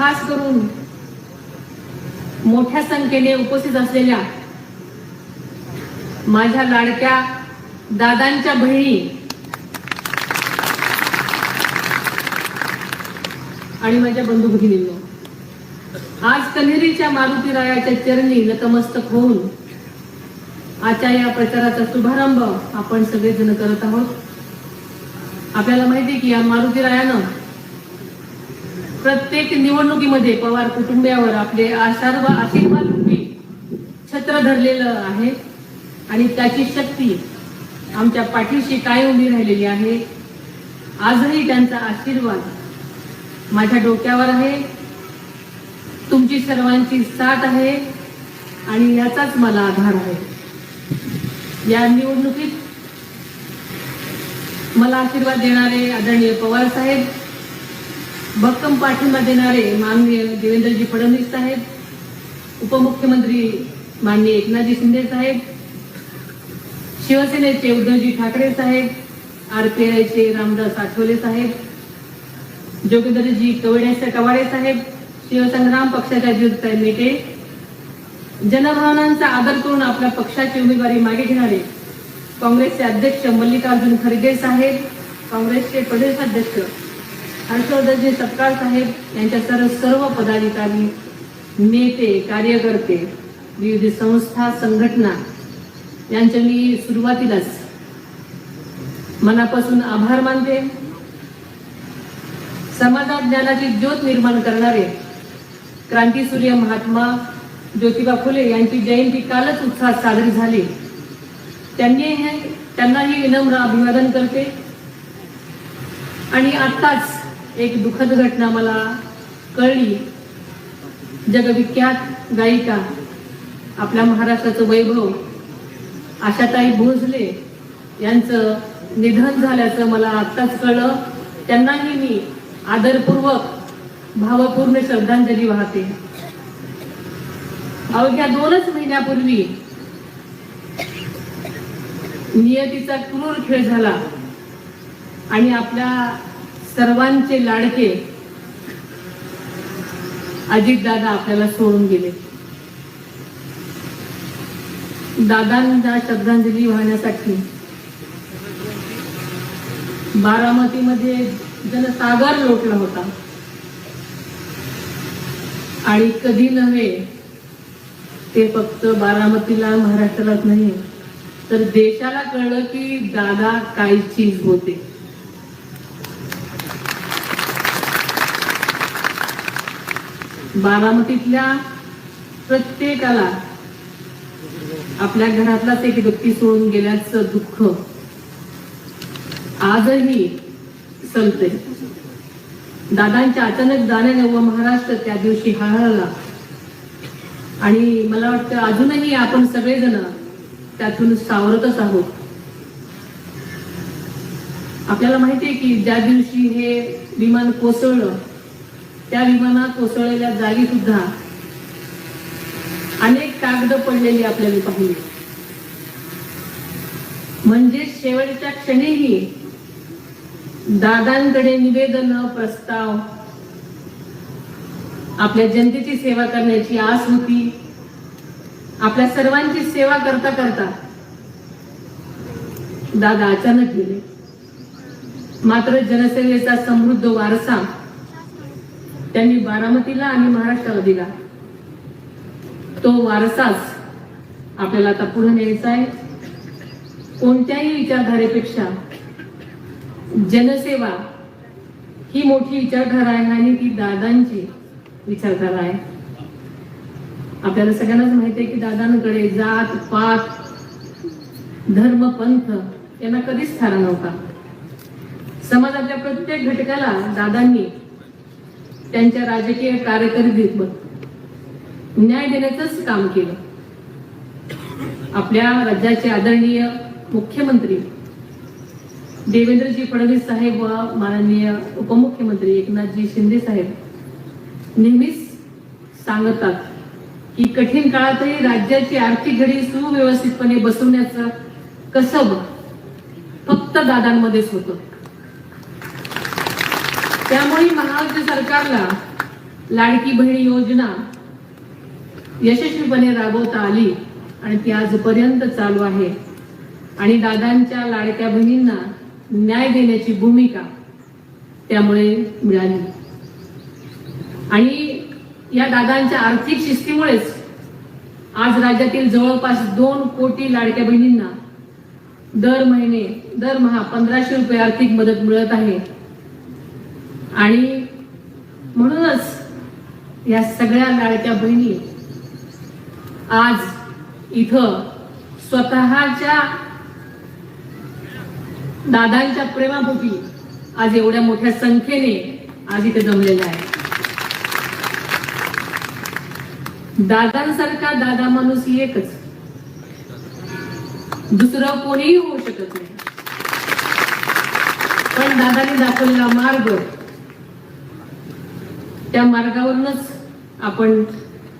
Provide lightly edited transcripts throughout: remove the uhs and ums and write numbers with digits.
खास करून मोठ्या संख्येने उपस्थित असलेल्या माझ्या लाडक्या दादांच्या बहिणी आणि माझ्या बंधू भगिनींनो, आज कन्हेरीच्या मारुतीरायाच्या चरणी नतमस्तक होऊन आजच्या या प्रचाराचा शुभारंभ आपण सगळेजण करत आहोत. आपल्याला माहिती की या मारुतीरायानं प्रत्येक निवडणुकीमध्ये पवार कुटुंबियावर आपले आशीर्वाद रूपी छत्र धरलेलं आहे आणि त्याची शक्ती आमच्या पाठीशी कायम उभी राहिलेली आहे. आजही त्यांचा आशीर्वाद माझ्या डोक्यावर आहे, तुमची सर्वांची साथ आहे आणि याचाच मला आधार आहे. या निवडणुकीत मला आशीर्वाद देणारे आदरणीय पवार साहेब, भक्कम पाठिंबा देणारे माननीय देवेंद्रजी फडणवीस साहेब, उपमुख्यमंत्री माननीय एकनाथजी शिंदे साहेब, शिवसेनेचे उद्धवजी ठाकरे साहेब, RPIचे रामदास आठवले साहेब, जोगेंद्रजी कवाडे साहेब, शिवसंग्राम पक्षाच्या ज्योतिताई मेटे, जनभावनांचा आदर करून आपल्या पक्षाची उमेदवारी मागे घेणारे काँग्रेसचे अध्यक्ष मल्लिकार्जुन खरगे साहेब, काँग्रेसचे प्रदेशाध्यक्ष हर्षवर्धनजी सपकाळ साहेब यांच्या सर्व पदाधिकारी, नेते, कार्यकर्ते, विविध संस्था, संघटना यांचे मी सुरुवातीलाच मनापासून आभार मानते. समाजात ज्ञानाची ज्योत निर्माण करणारे क्रांतीसूर्य महात्मा ज्योतिबा फुले यांची जयंती कालच उत्साहात साजरी झाली. त्यांनाही विनम्र अभिवादन करते. आणि आत्ताच एक दुःखद घटना मला कळली. जगविख्यात गायिका, आपल्या महाराष्ट्राचं वैभव आशाताई भोसले यांचं निधन झाल्याचं मला आत्ताच कळलं. त्यांनाही मी आदरपूर्वक भावपूर्ण श्रद्धांजली वाहते. अवघ्या 2च महिन्यापूर्वी नियतीचा क्रूर खेळ झाला आणि आपल्या सर्वांचे लाडके अजितदादा आपल्याला सोडून गेले. दादांना श्रद्धांजली वाहण्यासाठी बारामतीमध्ये जनसागर लोटला होता. आणि कधी नव्हे, ते फक्त बारामतीला, महाराष्ट्रालाच नाही तर देशाला कळलं की दादा काय चीज होते. बारामतीतल्या प्रत्येकाला आपल्या घरातलाच एक व्यक्ती सोडून गेल्याचं दुःख आजही सलते. दादांच्या अचानक जाण्याने व महाराष्ट्र त्या दिवशी हळहळला. आणि मला वाटतं अजूनही आपण सगळेजण त्यातून सावरतच आहोत. आपल्याला माहिती आहे की ज्या दिवशी हे विमान कोसळलं, त्या विमानात कोसळलेल्या जागी सुद्धा अनेक कागद पडलेली आपल्याला पाहिली. म्हणजे शेवटच्या क्षणीही दादांकडे निवेदन, प्रस्ताव, आपल्या जनतेची सेवा करण्याची आस होती. आपल्या सर्वांची सेवा करता करता दादा अचानक गेले. मात्र जनसेवेचा समृद्ध वारसा त्यांनी बारामतीला आणि महाराष्ट्राला दिला. तो वारसाच आपल्याला आता पुढे न्यायचा आहे. कोणत्याही विचारधारेपेक्षा जनसेवा ही मोठी विचारधारा आहे आणि ती दादांची विचारधारा आहे. आपल्याला सगळ्यांनाच माहिती आहे की दादांकडे जात पात, धर्म, पंथ यांना कधीच थारा नव्हता. समाजातल्या प्रत्येक घटकाला दादांनी त्यांच्या राजकीय कारकिर्दीत न्याय देण्याचंच काम केलं. आपल्या राज्याचे आदरणीय मुख्यमंत्री देवेंद्रजी फडणवीस साहेब व माननीय उपमुख्यमंत्री एकनाथजी शिंदे साहेब नेहमीच सांगतात की कठीण काळातही राज्याची आर्थिक घडी सुव्यवस्थितपणे बसवण्याचं कसब फक्त दादांमध्येच होतं. त्यामुळे महाराष्ट्र सरकारला लाडकी बहीण योजना यशस्वीपणे राबवता आली आणि ती आजपर्यंत चालू आहे आणि दादांच्या लाडक्या बहिणींना न्याय देण्याची भूमिका त्यामुळे मिळाली आणि या दादांच्या आर्थिक शिस्तीमुळेच आज राज्यातील जवळपास 2 कोटी लाडक्या बहिणींना दरमहा 1500 रुपये आर्थिक मदत मिळत आहे आणि म्हणूनच या सगळ्या लाडक्या बहिणी आज इथं स्वतःच्या दादांच्या प्रेमापोटी आज एवढ्या मोठ्या संख्येने आज इथे जमलेल्या आहे. दादांसारखा दादा माणूस एकच, दुसरं कोणीही होऊ शकत नाही. पण दादांनी दाखवलेला मार्ग, त्या मार्गावरूनच आपण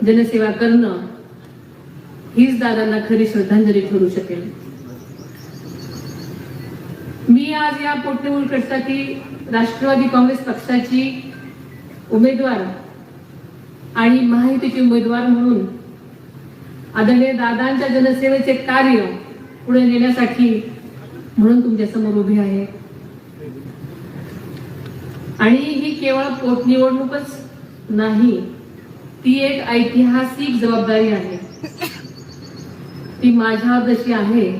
जनसेवा करणं हीच दादांना खरी श्रद्धांजली ठरू शकेल. मी आज या पोटनिवडणुकीसाठी राष्ट्रवादी काँग्रेस पक्षाची उमेदवार आणि महायुतीचे उमेदवार म्हणून आदरणीय दादांच्या जनसेवेचे कार्य पुढे नेण्यासाठी म्हणून तुमच्या समोर उभी आहे. आणि ही केवळ पोटनिवडणूकच नाही, ती एक ऐतिहासिक जबाबदारी आहे. ती माझ्यावर जशी आहे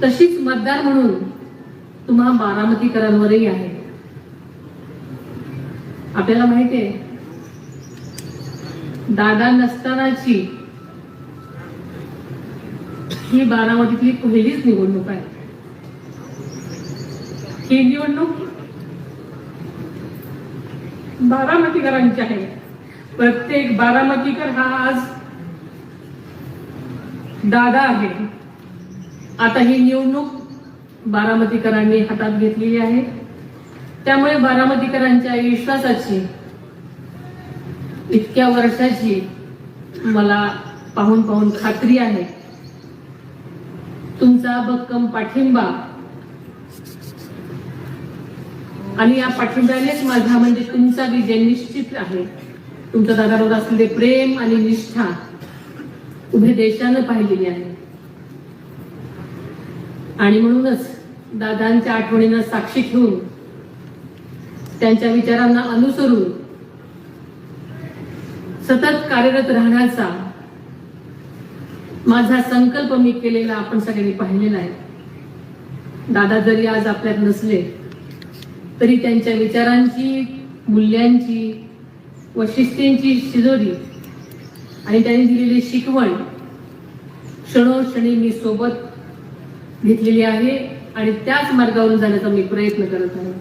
तशीच मतदार म्हणून तुम्हा बारामतीकरांवरही आहे. आपल्याला माहिती आहे दादा नसतानाची ही बारामतीतली पहिलीच निवडणूक आहे. ही निवडणूक बारामतीकरांची आहे. प्रत्येक बारामतीकर हा आज दादा आहे. आता ही निवडणूक बारामतीकरांनी हातात घेतलेली आहे. त्यामुळे बारामतीकरांच्या विश्वासाची, इतक्या वर्षाची मला पाहून खात्री आहे. तुमचा भक्कम पाठिंबा आणि या पाठिंब्यानेच माझा म्हणजे तुमचा विजय निश्चित आहे. तुमच्या दादावर असलेले प्रेम आणि निष्ठा उभे देशानं पाहिलेली आहे आणि म्हणूनच दादांच्या आठवणींना साक्षी ठेवून त्यांच्या विचारांना अनुसरून सतत कार्यरत राहण्याचा माझा संकल्प मी केलेला आपण सगळ्यांनी पाहिलेला आहे. दादा जरी आज आपल्यात नसले तरी त्यांच्या विचारांची, मूल्यांची व शिस्तींची शिजोरी आणि त्यांनी दिलेली शिकवण क्षणोक्षणी मी सोबत घेतलेली आहे आणि त्याच मार्गावरून जाण्याचा मी प्रयत्न करत आहे.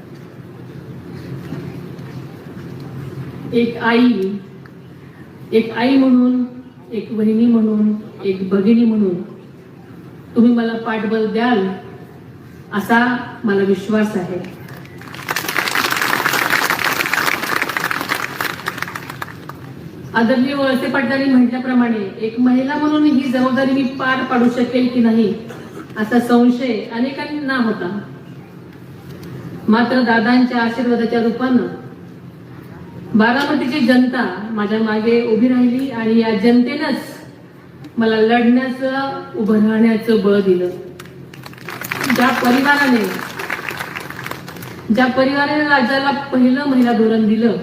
एक आई म्हणून, एक बहिणी म्हणून, एक भगिनी म्हणून तुम्ही मला पाठबळ द्याल असा मला विश्वास आहे. आदरणीय वळसे पाटलांनी म्हटल्याप्रमाणे एक महिला म्हणून ही जबाबदारी मी पार पाडू शकेल की नाही असा संशय अनेकांना होता. मात्र दादांच्या आशीर्वादाच्या रूपानं बारामतीची जनता माझ्या मागे उभी राहिली आणि या जनतेनंच मला लढण्याचं, उभं राहण्याचं बळ दिलं. ज्या परिवाराने राज्याला पहिलं महिला धोरण दिलं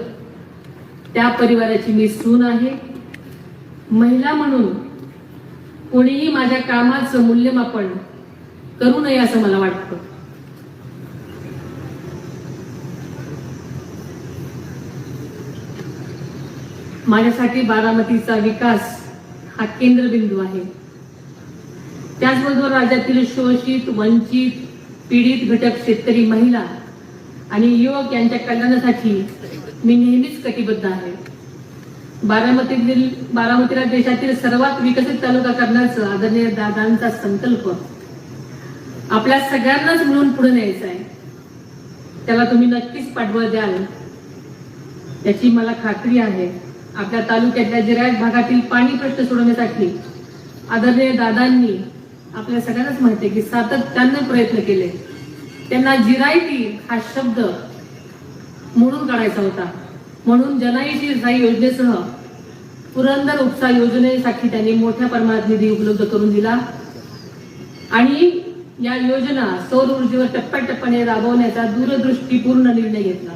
त्या परिवाराची मी सून आहे. महिला म्हणून कोणीही माझ्या कामाचं मूल्यमापन करू नये असं मला वाटतं. माझ्यासाठी बारामतीचा विकास हा केंद्रबिंदू आहे. त्याचबरोबर राज्यातील शोषित, वंचित, पीडित घटक, शेतकरी, महिला आणि युवक यांच्या कल्याणासाठी मी नेहमीच कटिबद्ध आहे. बारामतीला देशातील सर्वात विकसित तालुका करण्याचा आदरणीय दादांचा संकल्प आपल्या सगळ्यांनाच मिळून पुढे न्यायचा आहे. त्याला तुम्ही नक्कीच पाठबळ द्याल याची मला खात्री आहे. आपल्या तालुक्यातल्या जिरायत भागातील पाणी प्रश्न सोडवण्यासाठी आदरणीय दादांनी आपल्या सगळ्यांनाच माहिती आहे की सातत्याने प्रयत्न केले. त्यांना जिरायती हा शब्द मोडून काढायचा होता म्हणून जनाई शिरसाई योजनेसह पुरंदर उपसा योजनेसाठी त्यांनी मोठ्या प्रमाणात निधी उपलब्ध करून दिला आणि या योजना सौर ऊर्जेवर टप्प्याटप्प्याने राबवण्याचा दूरदृष्टीपूर्ण निर्णय घेतला.